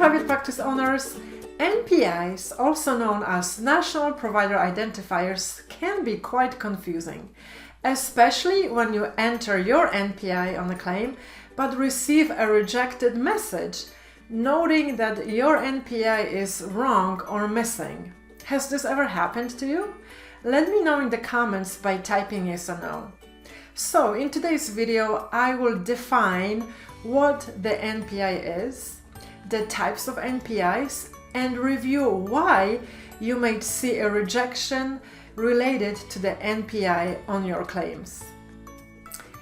private practice owners, NPIs, also known as National Provider Identifiers, can be quite confusing, especially when you enter your NPI on a claim but receive a rejected message noting that your NPI is wrong or missing. Has this ever happened to you? Let me know in the comments by typing yes or no. So in today's video, I will define what the NPI is, the types of NPIs, and review why you might see a rejection related to the NPI on your claims.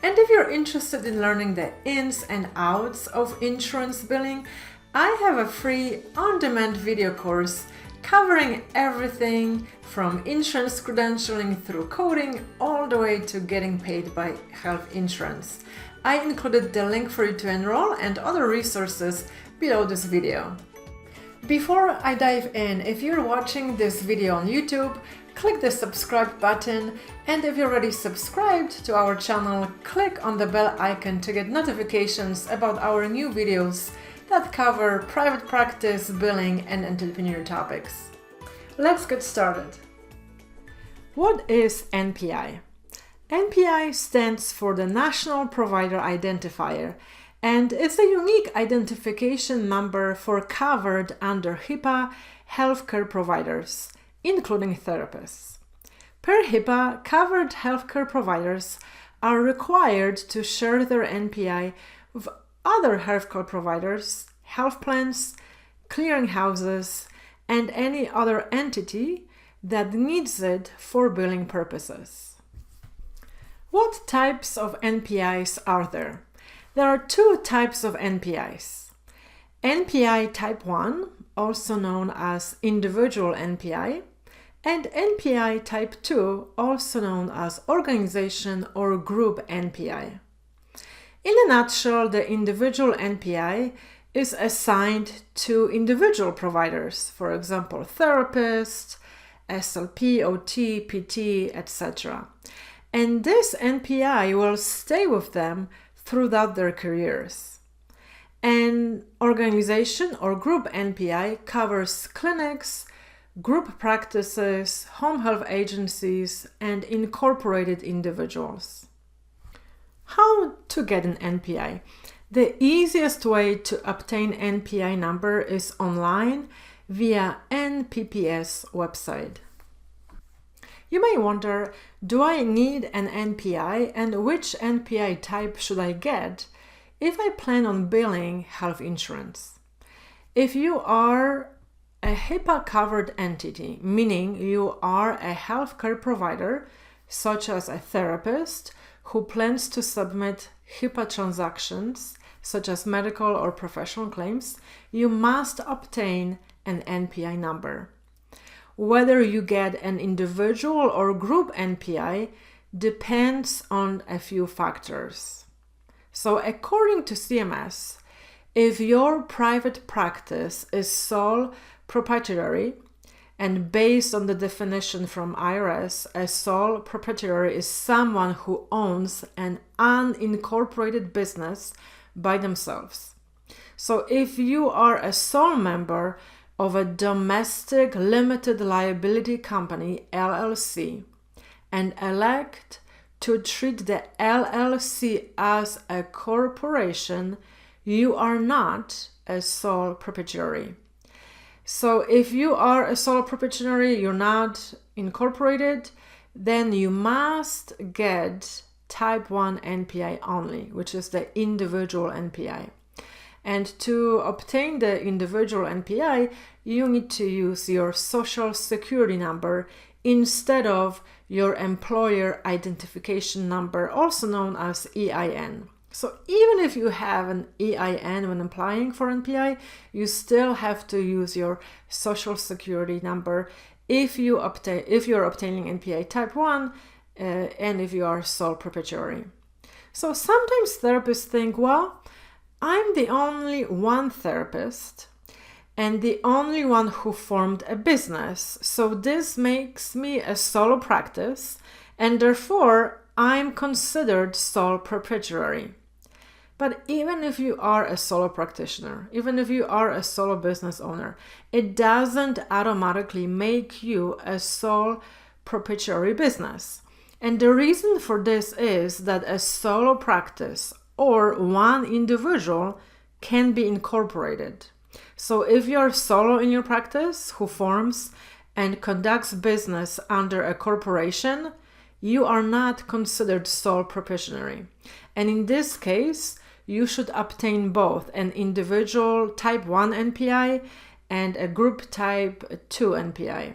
And if you're interested in learning the ins and outs of insurance billing, I have a free on-demand video course covering everything from insurance credentialing through coding all the way to getting paid by health insurance. I included the link for you to enroll and other resources below this video. Before I dive in, if you're watching this video on YouTube, click the subscribe button, and if you're already subscribed to our channel, click on the bell icon to get notifications about our new videos that cover private practice, billing, and entrepreneur topics. Let's get started. What is NPI? NPI stands for the National Provider Identifier, and it's a unique identification number for covered under HIPAA healthcare providers, including therapists. Per HIPAA, covered healthcare providers are required to share their NPI with other healthcare providers, health plans, clearinghouses, and any other entity that needs it for billing purposes. What types of NPIs are there? There are two types of NPIs. NPI Type 1, also known as individual NPI, and NPI Type 2, also known as organization or group NPI. In a nutshell, the individual NPI is assigned to individual providers, for example, therapists, SLP, OT, PT, etc. And this NPI will stay with them throughout their careers. An organization or group NPI covers clinics, group practices, home health agencies, and incorporated individuals. How to get an NPI? The easiest way to obtain NPI number is online via NPPS website. You may wonder, do I need an NPI and which NPI type should I get if I plan on billing health insurance? If you are a HIPAA covered entity, meaning you are a healthcare provider, such as a therapist who plans to submit HIPAA transactions, such as medical or professional claims, you must obtain an NPI number. Whether you get an individual or group NPI depends on a few factors. So according to CMS, if your private practice is sole proprietary, and based on the definition from IRS, a sole proprietor is someone who owns an unincorporated business by themselves. So if you are a sole member of a domestic limited liability company, LLC, and elect to treat the LLC as a corporation, you are not a sole proprietary. So if you are a sole proprietary, you're not incorporated, then you must get Type 1 NPI only, which is the individual NPI. And to obtain the individual NPI, you need to use your social security number instead of your employer identification number, also known as EIN. So even if you have an EIN when applying for NPI, you still have to use your social security number if you're obtaining NPI Type 1 and if you are sole proprietary. So sometimes therapists think, well, I'm the only one therapist and the only one who formed a business, so this makes me a solo practice and therefore I'm considered sole proprietary. But even if you are a solo practitioner, even if you are a solo business owner, it doesn't automatically make you a sole proprietary business. And the reason for this is that a solo practice or one individual can be incorporated. So if you're solo in your practice who forms and conducts business under a corporation, you are not considered sole proprietary. And in this case, you should obtain both an individual type 1 NPI and a group type 2 NPI.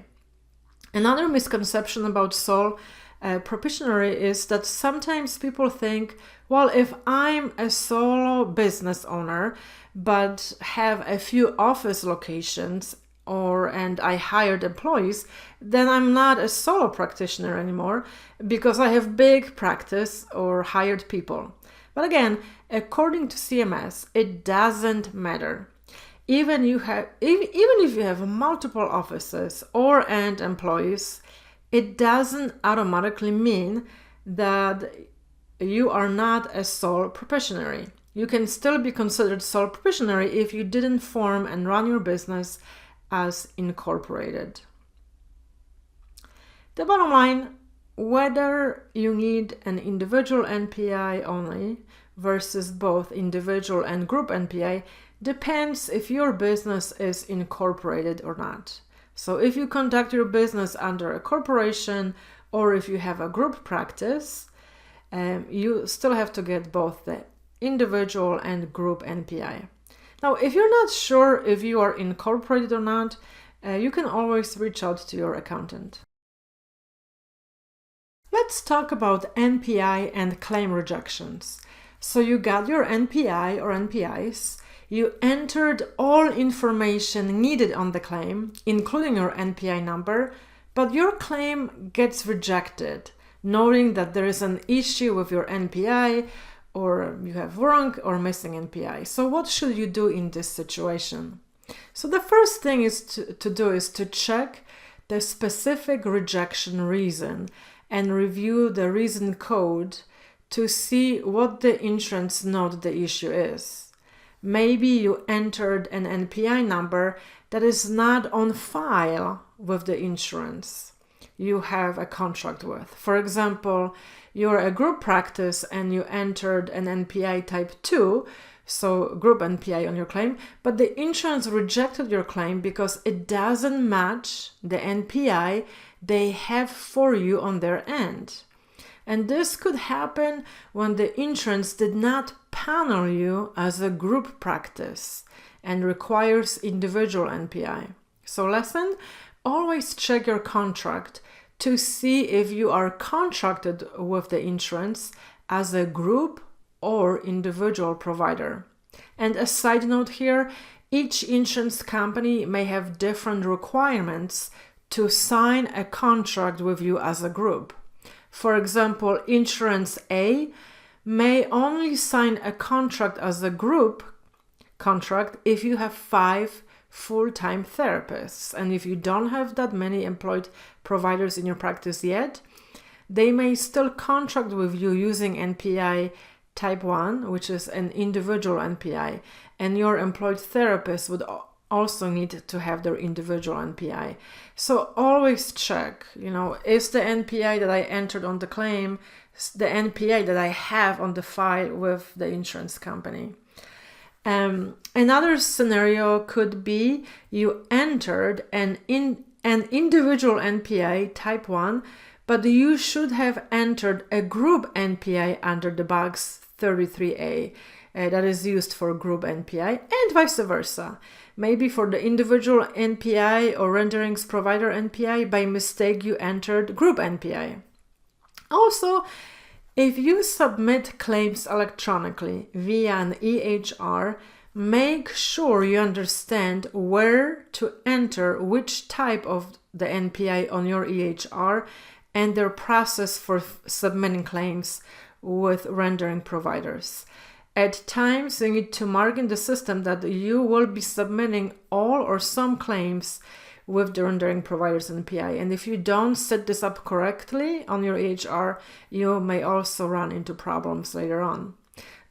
Another misconception about sole proprietary is that sometimes people think, well, if I'm a solo business owner but have a few office locations and I hired employees, then I'm not a solo practitioner anymore because I have big practice or hired people. But again, according to CMS, it doesn't matter. Even if you have multiple offices and employees, it doesn't automatically mean that you are not a sole proprietary. You can still be considered sole proprietary if you didn't form and run your business as incorporated. The bottom line, whether you need an individual NPI only versus both individual and group NPI depends if your business is incorporated or not. So if you conduct your business under a corporation or if you have a group practice, you still have to get both the individual and group NPI. Now, if you're not sure if you are incorporated or not, you can always reach out to your accountant. Let's talk about NPI and claim rejections. So you got your NPI or NPIs, you entered all information needed on the claim, including your NPI number, but your claim gets rejected, noting that there is an issue with your NPI or you have wrong or missing NPI. So what should you do in this situation? So the first thing is to do is to check the specific rejection reason and review the reason code to see what the insurance note the issue is. Maybe you entered an NPI number that is not on file with the insurance you have a contract with. For example, you're a group practice and you entered an NPI type 2, so group NPI on your claim, but the insurance rejected your claim because it doesn't match the NPI they have for you on their end. And this could happen when the insurance did not panel you as a group practice and requires individual NPI. So lesson, always check your contract to see if you are contracted with the insurance as a group or individual provider. And a side note here, each insurance company may have different requirements to sign a contract with you as a group. For example, Insurance A may only sign a contract as a group contract if you have 5 full-time therapists. And if you don't have that many employed providers in your practice yet, they may still contract with you using NPI type 1, which is an individual NPI, and your employed therapist would also need to have their individual NPI. So always check, is the NPI that I entered on the claim the NPI that I have on the file with the insurance company. Another scenario could be you entered an individual NPI type 1, but you should have entered a group NPI under the box 33A that is used for group NPI, and vice versa. Maybe for the individual NPI or renderings provider NPI, by mistake you entered group NPI. Also, if you submit claims electronically via an EHR, make sure you understand where to enter which type of the NPI on your EHR and their process for submitting claims with rendering providers. At times, you need to mark in the system that you will be submitting all or some claims with the rendering provider's NPI. And if you don't set this up correctly on your EHR, you may also run into problems later on.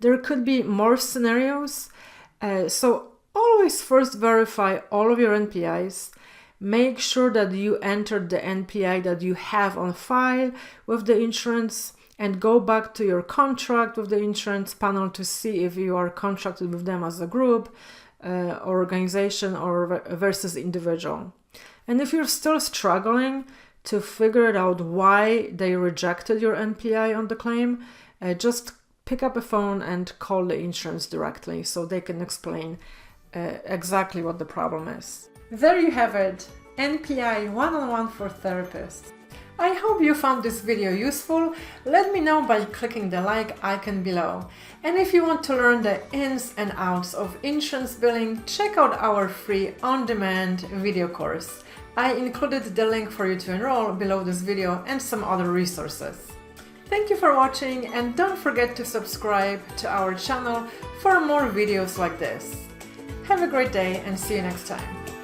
There could be more scenarios, so always first verify all of your NPIs. Make sure that you entered the NPI that you have on file with the insurance, and go back to your contract with the insurance panel to see if you are contracted with them as a group, organization, or versus individual. And if you're still struggling to figure it out why they rejected your NPI on the claim, just pick up a phone and call the insurance directly so they can explain exactly what the problem is. There you have it, NPI one-on-one for therapists. I hope you found this video useful. Let me know by clicking the like icon below. And if you want to learn the ins and outs of insurance billing, check out our free on-demand video course. I included the link for you to enroll below this video and some other resources. Thank you for watching, and don't forget to subscribe to our channel for more videos like this. Have a great day and see you next time.